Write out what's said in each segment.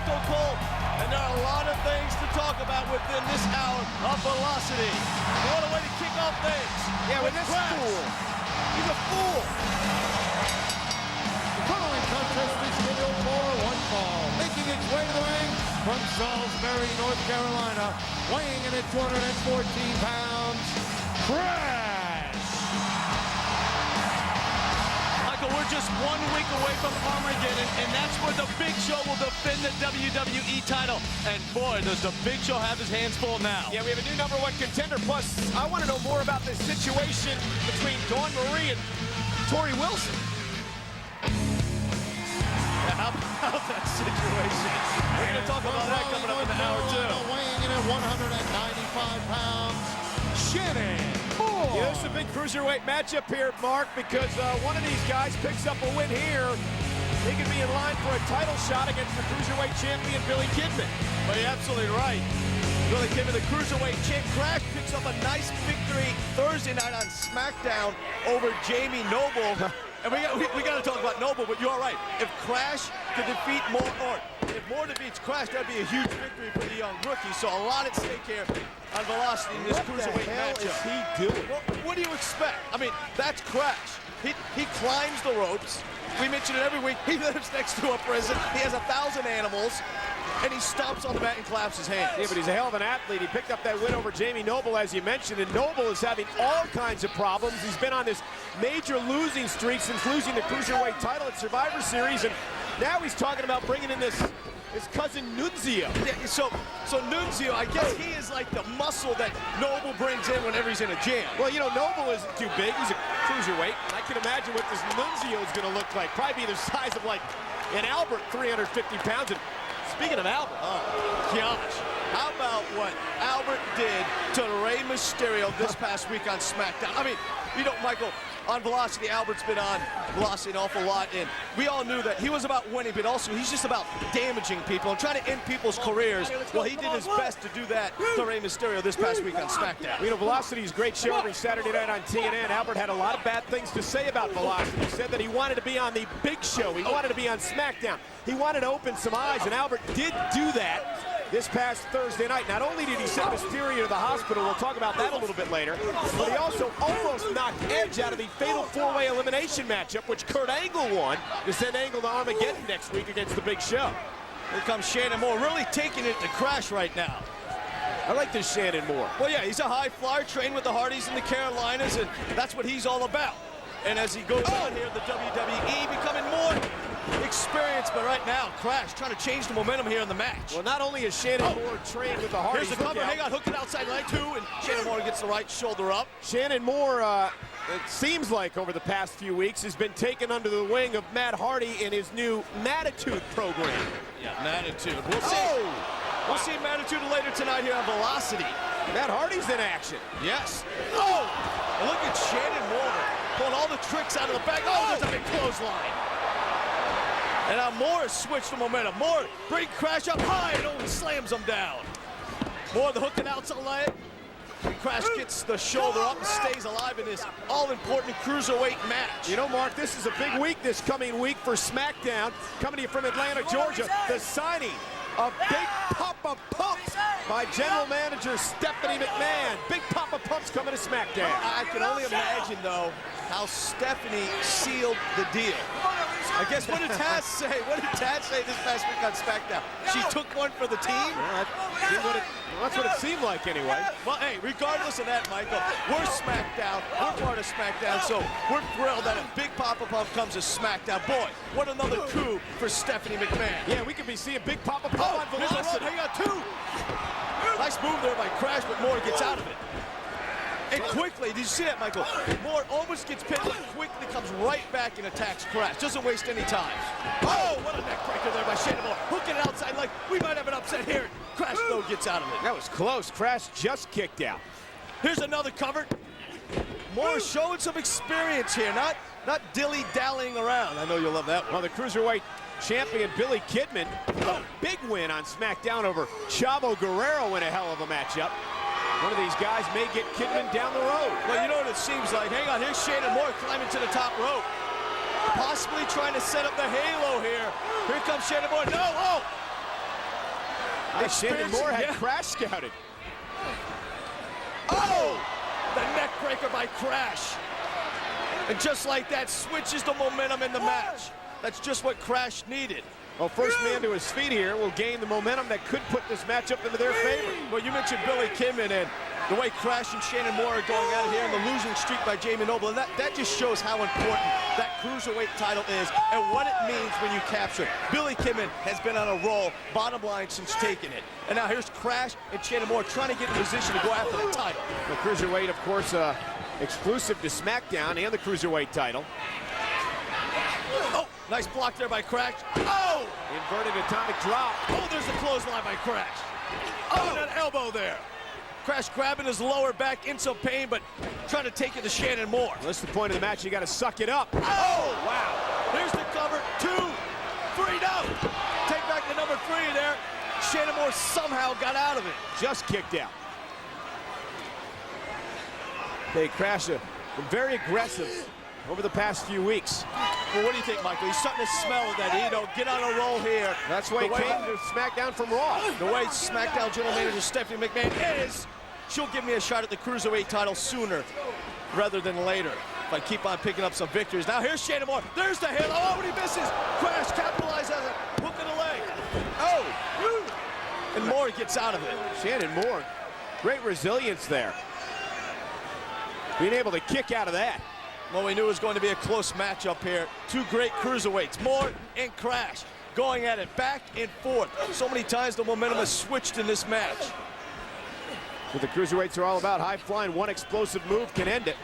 Michael Cole, and there are a lot of things to talk about within this hour of Velocity. What a way to kick off things. Yeah, with this fool. He's a fool. The following contest is scheduled for one fall. Making its way to the ring from Salisbury, North Carolina, weighing in at 214 pounds, Crash! Michael, we're just 1 week away from Armageddon, and that's where the Big Show will defend the WWE title. And boy, does the Big Show have his hands full now. Yeah, we have a new #1 contender. Plus, I want to know more about this situation between Dawn Marie and Tori Wilson. Yeah, how about that situation? We're going to talk about that coming up in the hour, too. Weighing in at 195 pounds, Shannon Moore. Yeah, this is a big cruiserweight matchup here, Mark, because one of these guys picks up a win here. He could be in line for a title shot against the cruiserweight champion, Billy Kidman. But you're absolutely right. Billy Kidman, the cruiserweight champ. Crash picks up a nice victory Thursday night on SmackDown over Jamie Noble. And we got to talk about Noble, but you're right. If Crash could defeat Moore, or if Moore defeats Crash, that'd be a huge victory for the young rookie. So a lot at stake here on Velocity in this cruiserweight matchup. What the hell is he doing? Well, what do you expect? I mean, that's Crash. He climbs the ropes. We mention it every week. He lives next to a prison. He has 1,000 animals. And he stomps on the mat and claps his hands. Yeah, but he's a hell of an athlete. He picked up that win over Jamie Noble, as you mentioned, and Noble is having all kinds of problems. He's been on this major losing streak since losing the Cruiserweight title at Survivor Series, and now he's talking about bringing in his cousin Nunzio. Yeah, so Nunzio, I guess he is like the muscle that Noble brings in whenever he's in a jam. Well, you know, Noble isn't too big. He's a cruiserweight. I can imagine what this Nunzio is going to look like. Probably be the size of like an Albert, 350 pounds. And speaking of Albert, Gosh, how about what Albert did to Rey Mysterio this past week on SmackDown? I mean, you know, Michael, on Velocity, Albert's been on Velocity an awful lot, and we all knew that he was about winning, but also he's just about damaging people and trying to end people's careers. Well, he did his best to do that to Rey Mysterio this past week on SmackDown. You know, Velocity's great show every Saturday night on TNN. Albert had a lot of bad things to say about Velocity. He said that he wanted to be on the Big Show. He wanted to be on SmackDown. He wanted to open some eyes, and Albert did do that this past Thursday night. Not only did he send Mysterio to the hospital, we'll talk about that a little bit later, but he also almost knocked Edge out of the fatal four-way elimination matchup, which Kurt Angle won, to send Angle to Armageddon next week against the Big Show. Here comes Shannon Moore, really taking it to Crash right now. I like this Shannon Moore. Well, yeah, he's a high flyer, trained with the Hardys in the Carolinas, and that's what he's all about. And as he goes on here, the WWE becoming more experienced, but right now, Crash trying to change the momentum here in the match. Well, not only is Shannon Moore trained with the Hardys. Here's the cover, hang on, hook it outside leg two, and Shannon Moore gets the right shoulder up. Shannon Moore, it seems like over the past few weeks, has been taken under the wing of Matt Hardy in his new Mattitude program. Yeah, Mattitude. We'll see. We'll see Mattitude later tonight here on Velocity. Matt Hardy's in action. Yes. Oh! And look at Shannon Moore pulling all the tricks out of the bag. Oh, there's a big clothesline. And now Moore has switched the momentum. Moore bring Crash up high and only slams him down. Moore the hook and outside leg. Crash gets the shoulder up and stays alive in this all-important cruiserweight match. You know, Mark, this is a big week this coming week for SmackDown. Coming to you from Atlanta, Georgia, the signing of Big Papa Pumps by General Manager Stephanie McMahon. Big Papa Pumps coming to SmackDown. I can only imagine, though, how Stephanie sealed the deal. I guess, what did Taz say? What did Taz say this past week on SmackDown? She took one for the team? Well, that's what it seemed like anyway. Well, hey, regardless of that, Michael, we're SmackDown. We're part of SmackDown, so we're thrilled that a Big Papa Pump comes to SmackDown. Boy, what another coup for Stephanie McMahon. Yeah, we could be seeing Big Papa Pump on Velocity. Hang on, two. Nice move there by Crash, but Moore gets out of it. And quickly, did you see that, Michael? Moore almost gets pinned, but quickly comes right back and attacks Crash. Doesn't waste any time. Oh, what a neck breaker there by Shannon Moore. Hooking it outside like we might have an upset here. Crash, though, gets out of it. That was close. Crash just kicked out. Here's another cover. Moore showing some experience here, not dilly-dallying around. I know you'll love that one. Well, the Cruiserweight champion Billy Kidman, a big win on SmackDown over Chavo Guerrero in a hell of a matchup. One of these guys may get Kidman down the road. Well, you know what it seems like. Hang on, here's Shannon Moore climbing to the top rope. Possibly trying to set up the halo here. Here comes Shannon Moore. No, oh! Shannon Moore had Crash scouted. Oh! The neck breaker by Crash. And just like that, switches the momentum in the match. That's just what Crash needed. Well, first man to his feet here will gain the momentum that could put this matchup into their favor. Well, you mentioned Billy Kidman and the way Crash and Shannon Moore are going at it here and the losing streak by Jamie Noble. And that just shows how important that cruiserweight title is and what it means when you capture it. Billy Kidman has been on a roll, bottom line, since taking it. And now here's Crash and Shannon Moore trying to get in position to go after the title. The cruiserweight, of course, exclusive to SmackDown and the cruiserweight title. Oh, nice block there by Crash. Oh! Inverted atomic drop. Oh, there's a clothesline by Crash. Oh, and an elbow there. Crash grabbing his lower back in some pain, but trying to take it to Shannon Moore. Well, that's the point of the match. You got to suck it up. Oh, wow. There's the cover. 2, 3, no. Take back the number 3 there. Shannon Moore somehow got out of it. Just kicked out. They Crash been very aggressive over the past few weeks. Well, what do you think, Michael? He's starting to smell that, get on a roll here. That's why he came to SmackDown from Raw. The way SmackDown General Manager Stephanie McMahon is, she'll give me a shot at the Cruiserweight title sooner rather than later if I keep on picking up some victories. Now here's Shannon Moore. There's the hit. Oh, and he misses. Crash capitalizes on it. Hook in the leg. Oh! And Moore gets out of it. Shannon Moore, great resilience there. Being able to kick out of that. Well, we knew it was going to be a close matchup here. Two great cruiserweights, Moore and Crash, going at it back and forth. So many times the momentum has switched in this match. What the cruiserweights are all about, high flying, one explosive move can end it.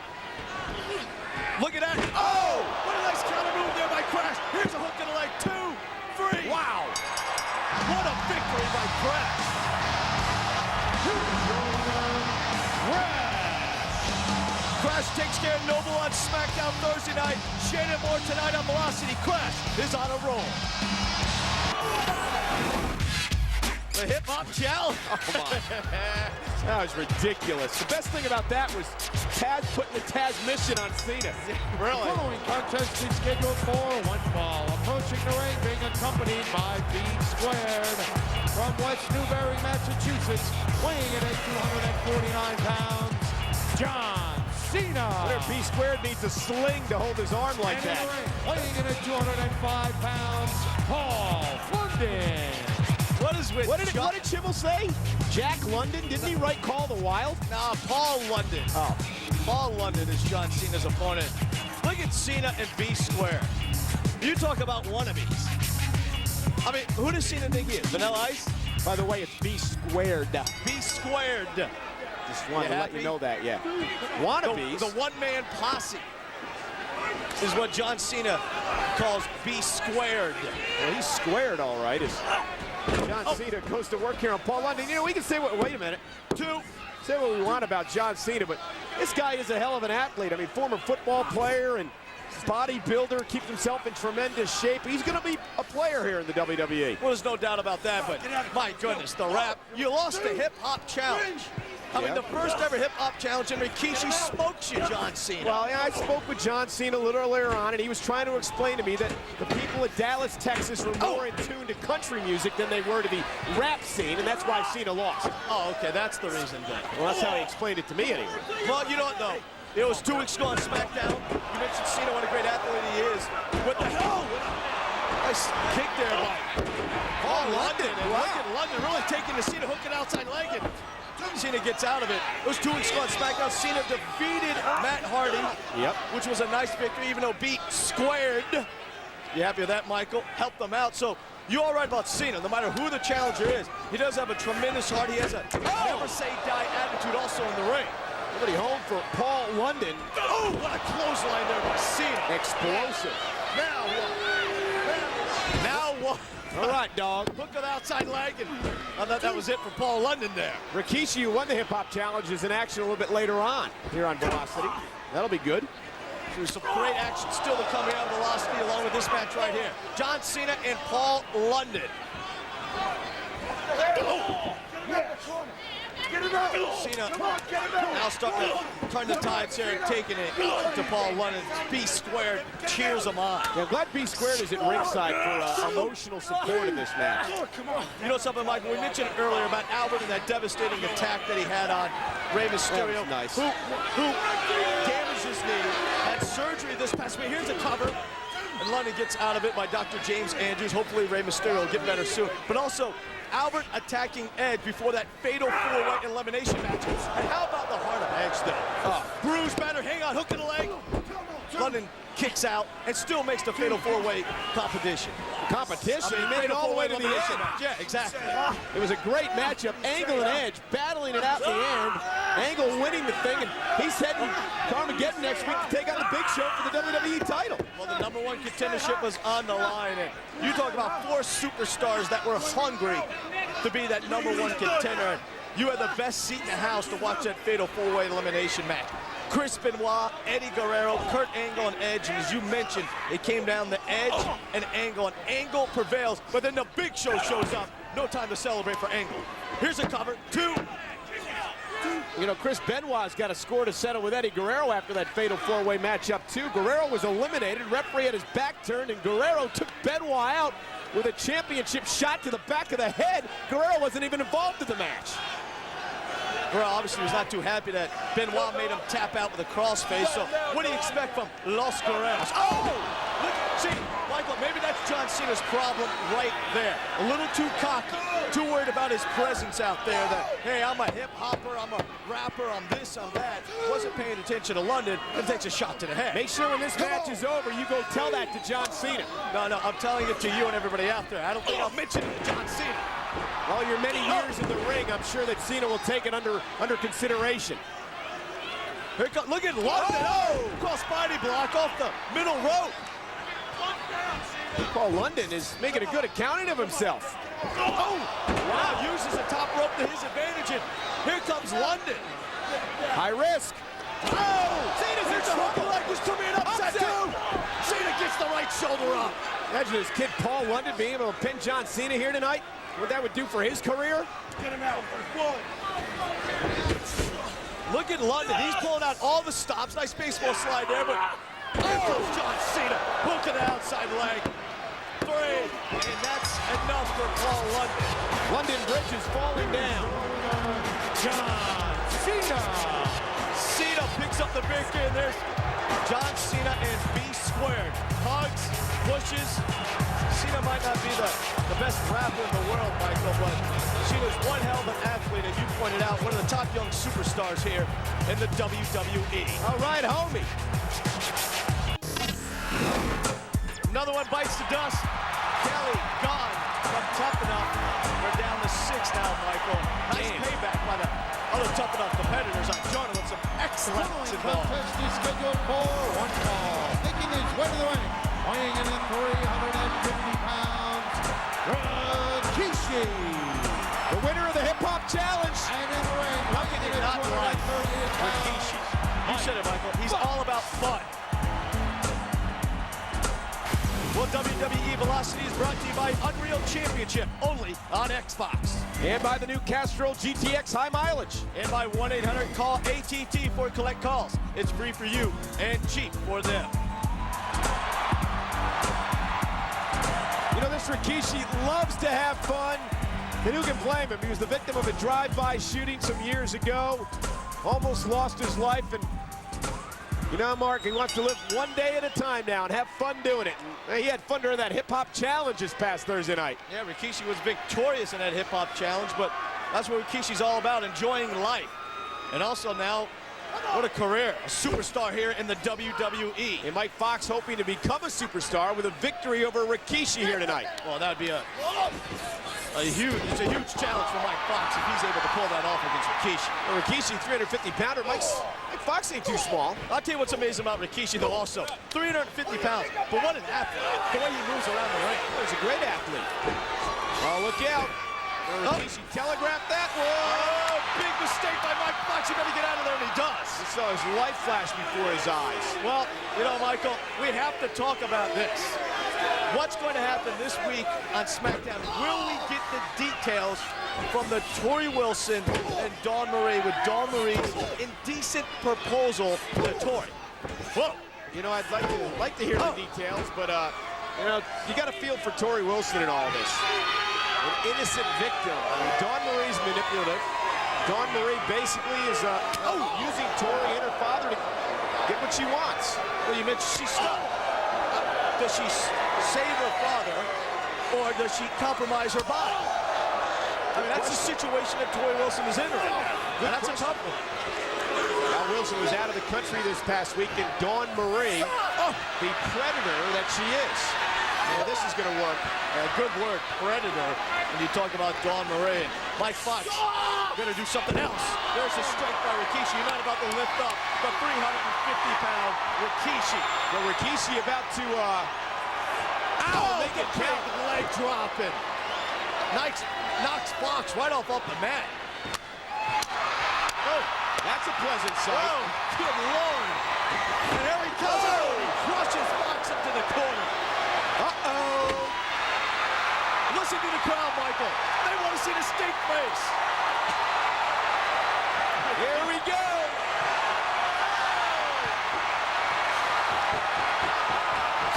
Look at that. Oh, what a nice counter move there by Crash. Here's a hook in the leg, 2, 3. Wow. What a victory by Crash. Crash takes care of Noble on SmackDown Thursday night. Shannon Moore tonight on Velocity. Crash is on a roll. The hip-hop challenge. Oh, come on. That was ridiculous. The best thing about that was Taz putting the Taz mission on Cena. Really? The following contest is scheduled for one fall. Approaching the ring, being accompanied by B Squared from West Newbury, Massachusetts, weighing in at 249 pounds, John Cena. Where B Squared needs a sling to hold his arm like And that. in the ring, weighing in at 205 pounds, Paul London. What did Chibble say? Jack London? Didn't he write Call the Wild? Nah, Paul London. Oh. Paul London is John Cena's opponent. Look at Cena and B Squared. You talk about wannabes. I mean, who does Cena think he is? Vanilla Ice? By the way, it's B Squared. B Squared. Just wanted to let you know that, yeah. The Wannabes. one-man posse is what John Cena calls B Squared. Well, he's squared all right. As John Cena goes to work here on Paul London. You know, we can say what, wait a minute. Say what we want about John Cena, but this guy is a hell of an athlete. I mean, former football player and bodybuilder, keeps himself in tremendous shape. He's going to be a player here in the WWE. Well, there's no doubt about that, but my goodness, the rap. You lost the hip-hop challenge. I mean, the first ever hip-hop challenge, and Rikishi smokes you, John Cena. Well, yeah, I spoke with John Cena a little earlier on, and he was trying to explain to me that the people of Dallas, Texas were more in tune to country music than they were to the rap scene, and that's why Cena lost. Oh, okay, that's the reason then. Well, that's how he explained it to me anyway. Well, you know what, though? It was 2 weeks ago on SmackDown. You mentioned Cena, what a great athlete he is. What the hell? Nice kick there by Paul London. And look at London really taking the Cena, hooking outside leg, and Cena gets out of it. It was 2 weeks ago on SmackDown. Cena defeated Matt Hardy, which was a nice victory, even though beat Squared. You happy with that, Michael? Helped them out. So you're all right about Cena, no matter who the challenger is. He does have a tremendous heart. He has a never say die attitude also in the ring. Nobody home for Paul London. Oh, what a clothesline there by Cena. Explosive. Now what? Now what? All right, dog. Hook of the outside leg, and I thought that was it for Paul London there. Rikishi, who won the hip-hop challenge, is in action a little bit later on here on Velocity. That'll be good. There's some great action still to come here on Velocity, along with this match right here. John Cena and Paul London. Cena now starting to turn the tides here and taking it to Paul London. B squared cheers him on. Yeah, I'm glad B squared is at ringside for emotional support in this match. You know something, Michael? We mentioned earlier about Albert and that devastating attack that he had on Rey Mysterio, nice. who damaged his knee, had surgery this past week. Here's a cover. And London gets out of it by Dr. James Andrews. Hopefully Rey Mysterio will get better soon. But also, Albert attacking Edge before that fatal four-way elimination match. And how about the heart of Edge, though? Bruised, batter, hang on, hook in the leg. London kicks out and still makes the fatal four-way competition. Competition? He made it all the way to the end. Yeah, exactly. It was a great matchup. Angle and Edge battling it out in the end. Angle winning the thing, and he's heading to Armageddon next week to take on the Big Show for the WWE title. Well, the #1 contendership was on the line, and you talk about 4 superstars that were hungry to be that #1 contender. You had the best seat in the house to watch that fatal four-way elimination match. Chris Benoit, Eddie Guerrero, Kurt Angle, and Edge. And as you mentioned, it came down to Edge and Angle. And Angle prevails, but then the Big Show shows up. No time to celebrate for Angle. Here's a cover, 2. You know, Chris Benoit's got a score to settle with Eddie Guerrero after that fatal four-way matchup, too. Guerrero was eliminated. Referee had his back turned, and Guerrero took Benoit out with a championship shot to the back of the head. Guerrero wasn't even involved in the match. Guerrero obviously was not too happy that Benoit made him tap out with a crossface. So what do you expect from Los Guerreros? Oh! Look, see, Michael, maybe that's John Cena's problem right there. A little too cocky, too worried about his presence out there that, hey, I'm a hip-hopper, I'm a rapper, I'm this, I'm that. Wasn't paying attention to London and takes a shot to the head. Make sure when this match is over, you go tell that to John Cena. No, I'm telling it to you and everybody out there. I don't think I'll mention it to John Cena. All your many years in the ring, I'm sure that Cena will take it under consideration. Here it comes, look at London, cross body block off the middle rope. Paul London is making a good accounting of himself. Wow, uses the top rope to his advantage, and here comes London. High risk. Cena's in trouble, like was coming upset too. Cena gets the right shoulder up. Imagine this kid Paul London being able to pin John Cena here tonight. What that would do for his career? Get him out. Look at London. He's pulling out all the stops. Nice baseball slide there, but here comes John Cena. Hook to the outside leg. 3, and that's enough for Paul London. London Bridge is falling down. John Cena. Cena picks up the victory, and there's John Cena and B squared. Hugs, pushes. Cena might not be the best rapper in the world, Michael, but Cena's one hell of an athlete, as you pointed out, one of the top young superstars here in the WWE. All right, homie. Another one bites the dust. Kelly gone from Tough Enough. We're down to 6 now, Michael. Nice payback by the other Tough Enough competitors on Jonah with some excellence involved. Contest is scheduled for 1 fall. Making his way to the ring, weighing in at 350 pounds, Rikishi. The winner of the Hip Hop Challenge. And in the ring, How can you not like Rikishi? You said it, Michael. He's all about fun. Well, WWE Velocity is brought to you by Unreal Championship, only on Xbox. And by the new Castrol GTX High Mileage. And by 1-800-CALL-ATT for collect calls. It's free for you and cheap for them. You know, this Rikishi loves to have fun. And who can blame him? He was the victim of a drive-by shooting some years ago. Almost lost his life, and you know, Mark, he wants to live one day at a time now and have fun doing it. And he had fun during that hip-hop challenge this past Thursday night. Yeah, Rikishi was victorious in that hip-hop challenge, but that's what Rikishi's all about, enjoying life. And also now, what a career, a superstar here in the WWE. And Mike Fox hoping to become a superstar with a victory over Rikishi here tonight. Well, that would be a huge challenge for Mike Fox if he's able to pull that off against Rikishi. Well, Rikishi, 350-pounder. Mike Fox ain't too small. I'll tell you what's amazing about Rikishi, though, also. 350 pounds, but what an athlete. The way he moves around the ring. He's a great athlete. Oh, look out. Rikishi telegraphed that. Whoa! Big mistake by Mike Fox. He better get out of there, and he does. He saw his life flash before his eyes. Well, you know, Michael, we have to talk about this. What's going to happen this week on SmackDown? Will we get the details from the Tori Wilson and Dawn Marie with Dawn Marie's indecent proposal to Tori? Whoa! You know, I'd like to hear the details, but you know, you got to feel for Tori Wilson in all this. An innocent victim. I mean, Dawn Marie's manipulative. Dawn Marie basically is using Tori and her father to get what she wants. Well, you mentioned she's stuck. Does she save her father, or does she compromise her body? I mean, that's the situation that Tori Wilson is in right now. And that's a tough one. Now Wilson was out of the country this past week, and Dawn Marie, the predator that she is. Yeah, this is going to work. Good word, predator, when you talk about Dawn Marie. Mike Fox going to do something else. There's a strike by Rikishi. You're not about to lift up the 350-pound Rikishi. Well, Rikishi about to, make it count. Leg dropping. Knocks Fox right off the mat. Oh, that's a pleasant sight. Oh, good Lord. And here he comes. Oh, he crushes Fox into the corner. Listen to the crowd, Michael. They want to see the stink face. Here we go.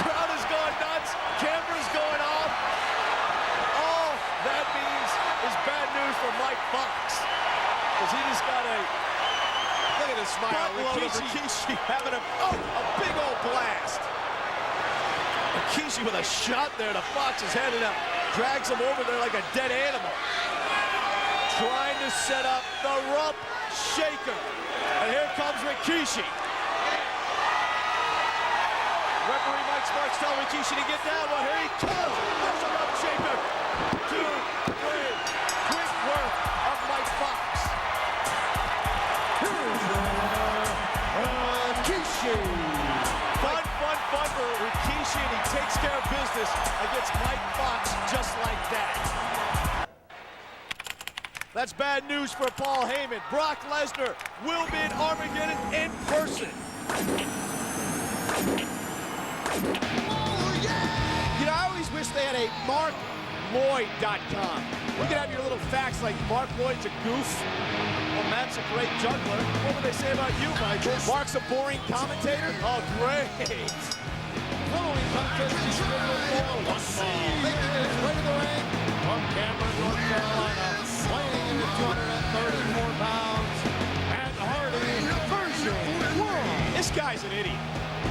Crowd is going nuts. Camera's going off. All that means is bad news for Mike Fox, because he just got a Look at the smile. Rikishi having a big old blast. Rikishi with a shot there to Fox's head, and drags him over there like a dead animal. Trying to set up the rump shaker. And here comes Rikishi. Referee Mike Sparks telling Rikishi to get down. Well, here he comes. There's a rump shaker. 2, 3. Quick work of Mike Fox. Rikishi. Fun for Rikishi, and he takes care of business against Mike Fox just like that. That's bad news for Paul Heyman. Brock Lesnar will be in Armageddon in person. Oh, yeah! You know, I always wish they had a MarkLloyd.com. We could have your little facts like Mark Lloyd's a goof. Well, Matt's a great juggler. What would they say about you, Michael? Mark's a boring commentator. Oh, great. Following contest is scheduled for one fall. Making his way to the ring from Cameron, North Carolina, weighing in at 234 pounds, Matt Hardy versus World. This guy's an idiot.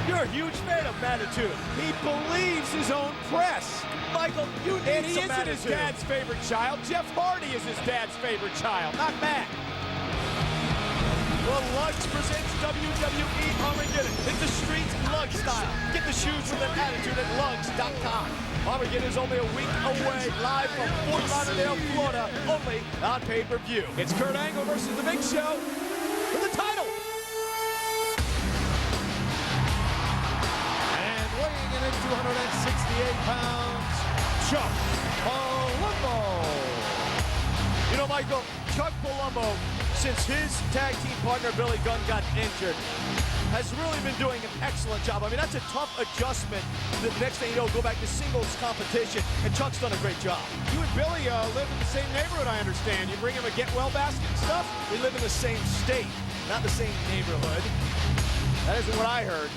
You're a huge fan of Manitou. He believes his own press. Michael, you need And he some isn't his Manitou. dad's favorite child. Jeff Hardy is his dad's favorite child, not Matt. Well, Lugs presents WWE Armageddon. Hit the streets Lug style. Get the shoes with an attitude at Lugs.com. Armageddon is only a week away, live from Fort Lauderdale, Florida, only on pay-per-view. It's Kurt Angle versus The Big Show for the title. And weighing in at 268 pounds, Chuck Palumbo. You know, Michael, Chuck Palumbo, since his tag team partner Billy Gunn got injured, has really been doing an excellent job. I mean, that's a tough adjustment. The next thing you know, go back to singles competition, and Chuck's done a great job. You and Billy live in the same neighborhood, I understand. You bring him a get-well basket and stuff? We live in the same state, not the same neighborhood. That isn't what I heard.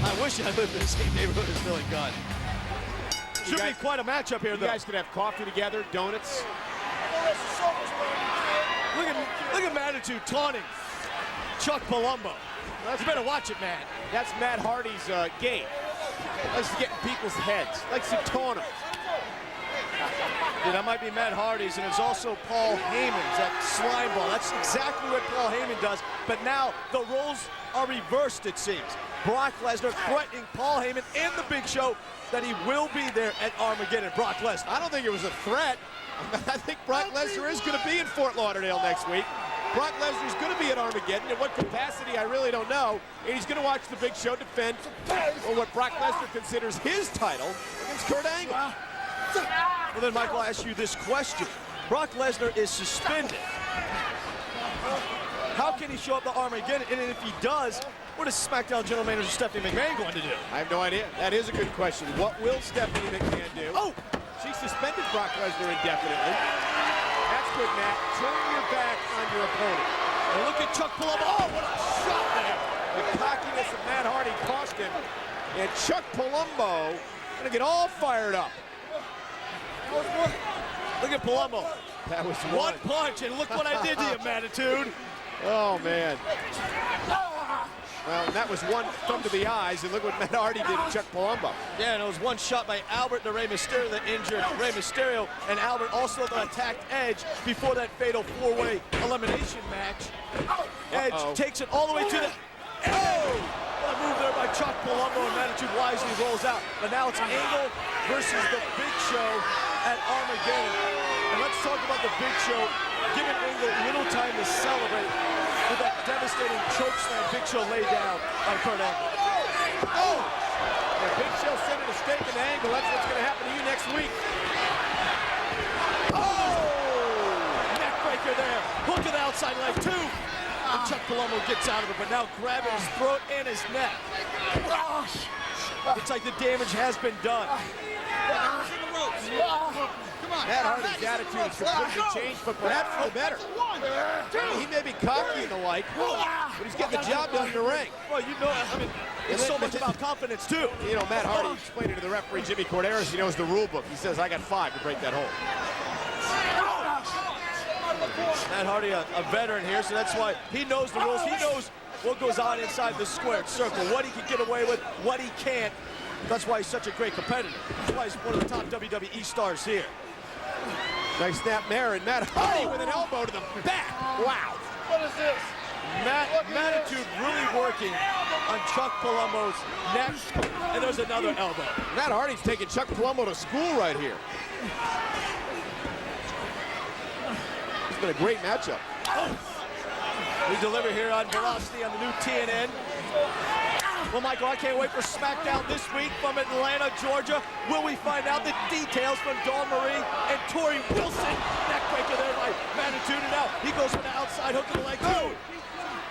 I wish I lived in the same neighborhood as Billy Gunn. Should be quite a matchup here, You though. guys could have coffee together, donuts. Look at Manitou taunting Chuck Palumbo. You better watch it, man. That's Matt Hardy's game. Likes to get in people's heads. Likes to taunt them. Yeah, that might be Matt Hardy's, and it's also Paul Heyman's, that slime ball. That's exactly what Paul Heyman does, but now the roles are reversed, it seems. Brock Lesnar threatening Paul Heyman and the Big Show that he will be there at Armageddon. Brock Lesnar. I don't think it was a threat. I think Brock Lesnar is going to be in Fort Lauderdale next week. Brock Lesnar's going to be at Armageddon. In what capacity, I really don't know. And he's going to watch the Big Show defend what Brock Lesnar considers his title against Kurt Angle. Well, then, Michael, I'll ask you this question. Brock Lesnar is suspended. How can he show up to Armageddon? And if he does, What is SmackDown General Manager Stephanie McMahon going to do? I have no idea. That is a good question. What will Stephanie McMahon do? Oh! She suspended Brock Lesnar indefinitely. That's good, Matt. Turn your back on your opponent. And look at Chuck Palumbo. Oh, what a shot there! The cockiness of Matt Hardy cost him. And Chuck Palumbo gonna get all fired up. Look at Palumbo. That was One punch, and look what I did to you, Manitude. Oh, man. Well, that was one thumb to the eyes, and look what Matt Hardy did to Chuck Palumbo. Yeah, and it was one shot by Albert to Rey Mysterio that injured Rey Mysterio, and Albert also attacked Edge before that fatal four-way elimination match. Edge takes it all the way to the... Oh! What a move there by Chuck Palumbo, and Manitude wisely rolls out. But now it's Angle versus the Big Show at Armageddon. And let's talk about the Big Show, giving Angle little time to celebrate with that devastating chokeslam Big Show laid down by Kurt Angle. Oh! The Big Show sending a stake in the Angle. That's what's going to happen to you next week. Oh! Neckbreaker there. Hook to the outside leg, too. And Chuck Palumbo gets out of it, but now grabbing his throat and his neck. Looks like the damage has been done. Matt Hardy's attitude has completely changed, but perhaps for the better. He may be cocky and the like, but he's getting the job done in the ring. Well, you know, I mean, it's so much about confidence, too. You know, Matt Hardy explained it to the referee, Jimmy Corderas. He knows the rule book. He says, I got 5 to break that hold. Matt Hardy, a veteran here, so that's why he knows the rules. He knows what goes on inside the squared circle, what he can get away with, what he can't. That's why he's such a great competitor. That's why he's one of the top WWE stars here. Nice snap there, and Matt Hardy with an elbow to the back. Wow. What is this? Manitude really working on Chuck Palumbo's neck, and there's another elbow. Matt Hardy's taking Chuck Palumbo to school right here. It's been a great matchup. We deliver here on Velocity on the new TNN. Well, Michael, I can't wait for SmackDown this week from Atlanta, Georgia. Will we find out the details from Dawn Marie and Tori Wilson? Neckbreaker there by Manitude, and now he goes for the outside hook of the leg, too.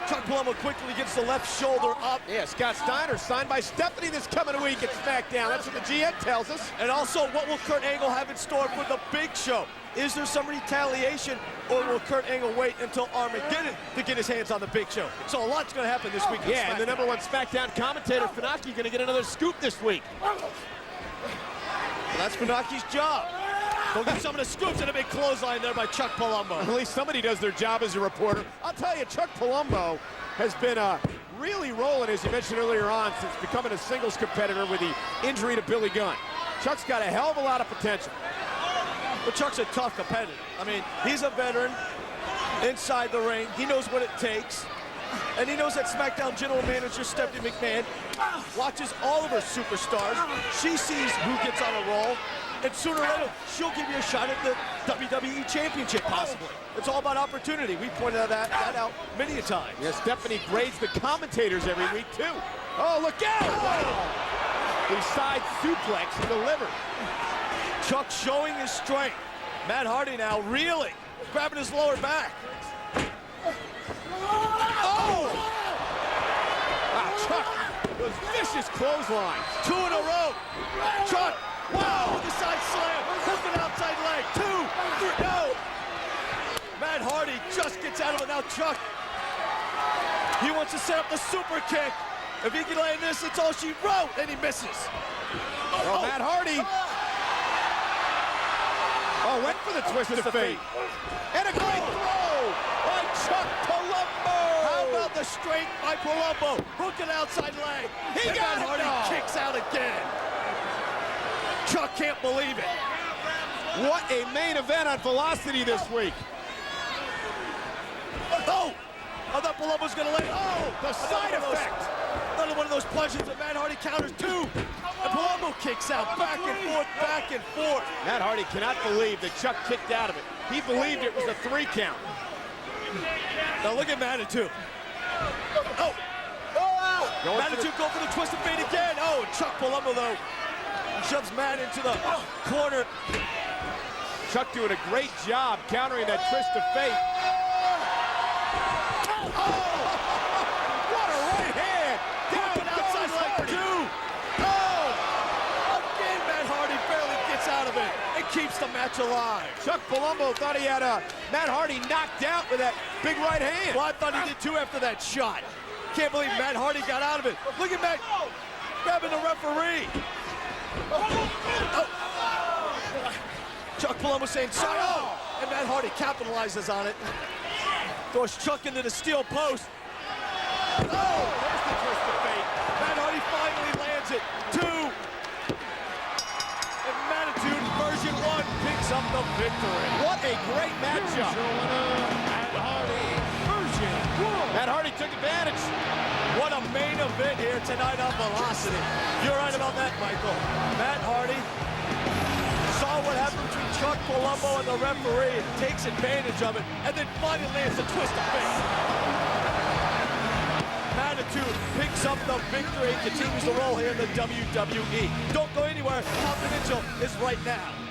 Chuck Palumbo quickly gets the left shoulder up. Yeah, Scott Steiner signed by Stephanie this coming week at SmackDown. That's what the GM tells us. And also, what will Kurt Angle have in store for the Big Show? Is there some retaliation, or will Kurt Angle wait until Armageddon to get his hands on the Big Show? So a lot's going to happen this week. Yeah, and the #1 SmackDown commentator, Funaki, going to get another scoop this week. Well, that's Funaki's job. Go get some of the scoops and a big clothesline there by Chuck Palumbo. At least somebody does their job as a reporter. I'll tell you, Chuck Palumbo has been really rolling, as you mentioned earlier on, since becoming a singles competitor with the injury to Billy Gunn. Chuck's got a hell of a lot of potential. But Chuck's a tough competitor. I mean, he's a veteran inside the ring. He knows what it takes. And he knows that SmackDown General Manager Stephanie McMahon watches all of her superstars. She sees who gets on a roll. And sooner or later, she'll give you a shot at the WWE Championship, possibly. It's all about opportunity. We pointed that out many a time. Yeah, Stephanie grades the commentators every week, too. Oh, look out! The side suplex delivered. Chuck showing his strength. Matt Hardy now reeling, grabbing his lower back. Oh! Wow, Chuck, those vicious clotheslines. 2 in a row. Chuck, wow, with the side slam. Hook an outside leg. 2, 3, no. Matt Hardy just gets out of it. Now Chuck, he wants to set up the super kick. If he can land this, it's all she wrote, and he misses. Oh, Matt Hardy. Oh, went for the twist of fate. And a great throw by Chuck Palumbo. How about the straight by Palumbo? Hook an outside leg. He got Matt it, Hardy no. kicks out again. Chuck can't believe it. What a main event on Velocity this week. Oh! I thought Palumbo was going to lay. Oh! The side effect. Another one of those punches that Matt Hardy counters 2. And Palumbo kicks out. Back and forth, back and forth. Matt Hardy cannot believe that Chuck kicked out of it. He believed it was a 3 count. Now look at Manitude. Oh! Manitude go for the twist of fate again. Oh, Chuck Palumbo, though, shoves Matt into the corner. Chuck doing a great job countering that twist of fate. Oh! What a right hand! it and keeps the match alive. Chuck Palumbo thought he had Matt Hardy knocked out with that big right hand. Well, I thought he did too after that shot. Can't believe Matt Hardy got out of it. Look at Matt grabbing the referee. Oh. Chuck Palumbo saying, sorry, and Matt Hardy capitalizes on it. Goes Chuck into the steel post. Oh, there's the twist of fate. Matt Hardy finally lands it. 2. And Magnitude version 1 picks up the victory. What a great matchup. Matt Hardy, version 1. Matt Hardy took advantage. What a main event here tonight on Velocity. You're right about that, Michael. Matt Hardy saw what happened between Chuck Palumbo and the referee and takes advantage of it, and then finally lands the twist of fate. Magnitude picks up the victory and continues to roll here in the WWE. Don't go anywhere. Confidential is right now.